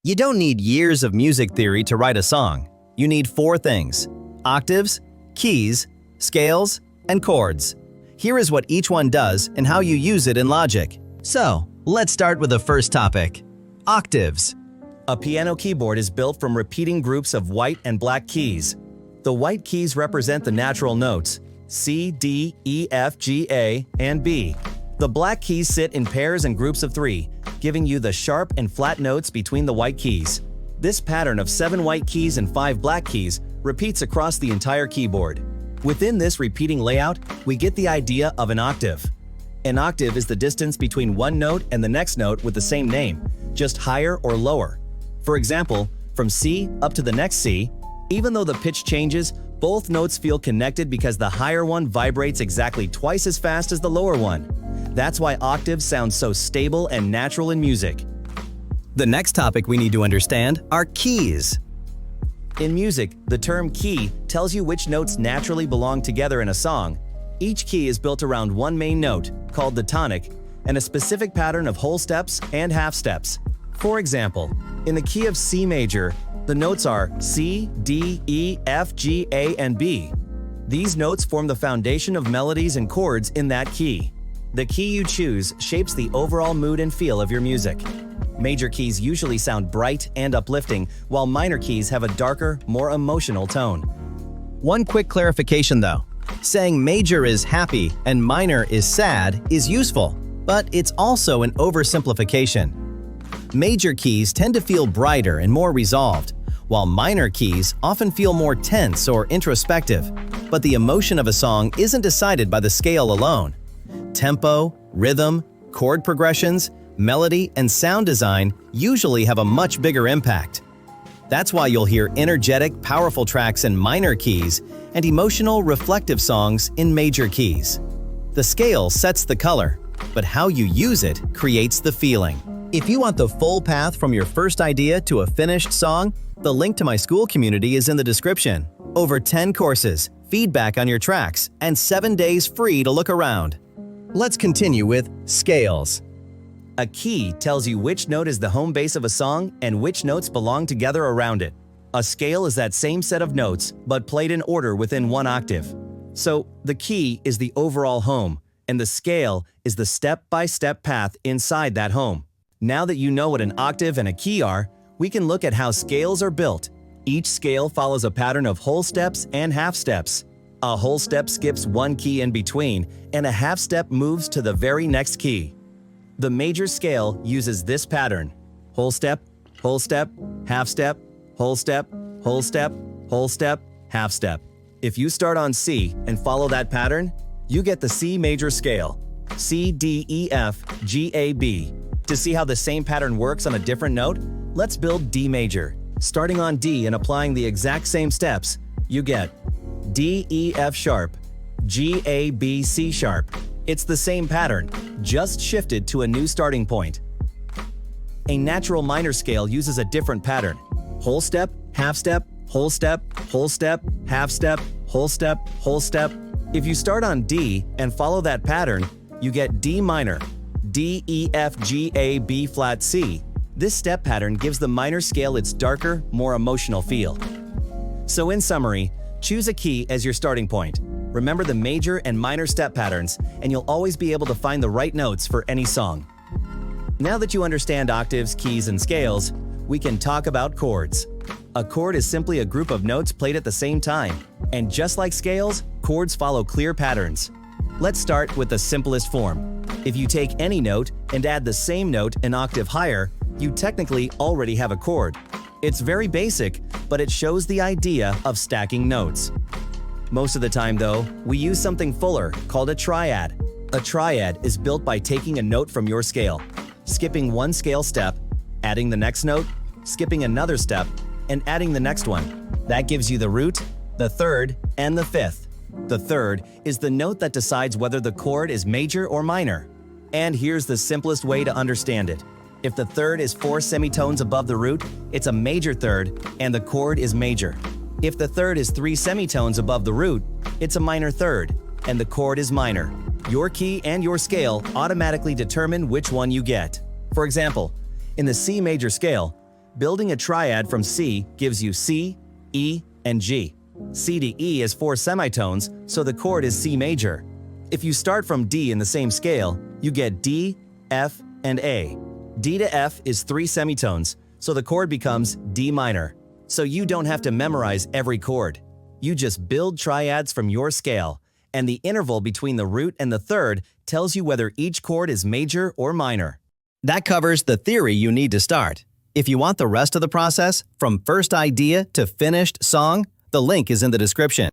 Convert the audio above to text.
You don't need years of music theory to write a song. You need four things: octaves, keys, scales, and chords. Here is what each one does and how you use it in Logic. So, let's start with the first topic: octaves. A piano keyboard is built from repeating groups of white and black keys. The white keys represent the natural notes: C, D, E, F, G, A, and B. The black keys sit in pairs and groups of three, giving you the sharp and flat notes between the white keys. This pattern of 7 white keys and 5 black keys repeats across the entire keyboard. Within this repeating layout, we get the idea of an octave. An octave is the distance between one note and the next note with the same name, just higher or lower. For example, from C up to the next C, even though the pitch changes, both notes feel connected because the higher one vibrates exactly twice as fast as the lower one. That's why octaves sound so stable and natural in music. The next topic we need to understand are keys. In music, the term key tells you which notes naturally belong together in a song. Each key is built around one main note, called the tonic, and a specific pattern of whole steps and half steps. For example, in the key of C major, the notes are C, D, E, F, G, A, and B. These notes form the foundation of melodies and chords in that key. The key you choose shapes the overall mood and feel of your music. Major keys usually sound bright and uplifting, while minor keys have a darker, more emotional tone. One quick clarification though: saying major is happy and minor is sad is useful, but it's also an oversimplification. Major keys tend to feel brighter and more resolved, while minor keys often feel more tense or introspective. But the emotion of a song isn't decided by the scale alone. Tempo, rhythm, chord progressions, melody, and sound design usually have a much bigger impact. That's why you'll hear energetic, powerful tracks in minor keys and emotional, reflective songs in major keys. The scale sets the color, but how you use it creates the feeling. If you want the full path from your first idea to a finished song, the link to my school community is in the description. Over 10 courses, feedback on your tracks, and 7 days free to look around. Let's continue with scales. A key tells you which note is the home base of a song and which notes belong together around it. A scale is that same set of notes, but played in order within one octave. So, the key is the overall home, and the scale is the step-by-step path inside that home. Now that you know what an octave and a key are, we can look at how scales are built. Each scale follows a pattern of whole steps and half steps. A whole step skips one key in between, and a half step moves to the very next key. The major scale uses this pattern: whole step, half step, whole step, whole step, whole step, half step. If you start on C and follow that pattern, you get the C major scale: C, D, E, F, G, A, B. To see how the same pattern works on a different note, let's build D major. Starting on D and applying the exact same steps, you get D, E, F sharp, G, A, B, C sharp. It's the same pattern, just shifted to a new starting point. A natural minor scale uses a different pattern: whole step, half step, whole step, half step, whole step, whole step. If you start on D and follow that pattern, you get D minor, D, E, F, G, A, B flat, C. This step pattern gives the minor scale its darker, more emotional feel. So in summary, choose a key as your starting point. Remember the major and minor step patterns, and you'll always be able to find the right notes for any song. Now that you understand octaves, keys, and scales, we can talk about chords. A chord is simply a group of notes played at the same time, and just like scales, chords follow clear patterns. Let's start with the simplest form. If you take any note and add the same note an octave higher, you technically already have a chord. It's very basic, but it shows the idea of stacking notes. Most of the time though, we use something fuller called a triad. A triad is built by taking a note from your scale, skipping one scale step, adding the next note, skipping another step, and adding the next one. That gives you the root, the third, and the fifth. The third is the note that decides whether the chord is major or minor. And here's the simplest way to understand it. If the third is 4 semitones above the root, it's a major third, and the chord is major. If the third is 3 semitones above the root, it's a minor third, and the chord is minor. Your key and your scale automatically determine which one you get. For example, in the C major scale, Building a triad from C gives you C, E, and G. C to E is 4 semitones, so the chord is C major. If you start from D in the same scale, you get D, F, and A. D to F is 3 semitones, so the chord becomes D minor. So you don't have to memorize every chord. You just build triads from your scale, and the interval between the root and the third tells you whether each chord is major or minor. That covers the theory you need to start. If you want the rest of the process, from first idea to finished song, the link is in the description.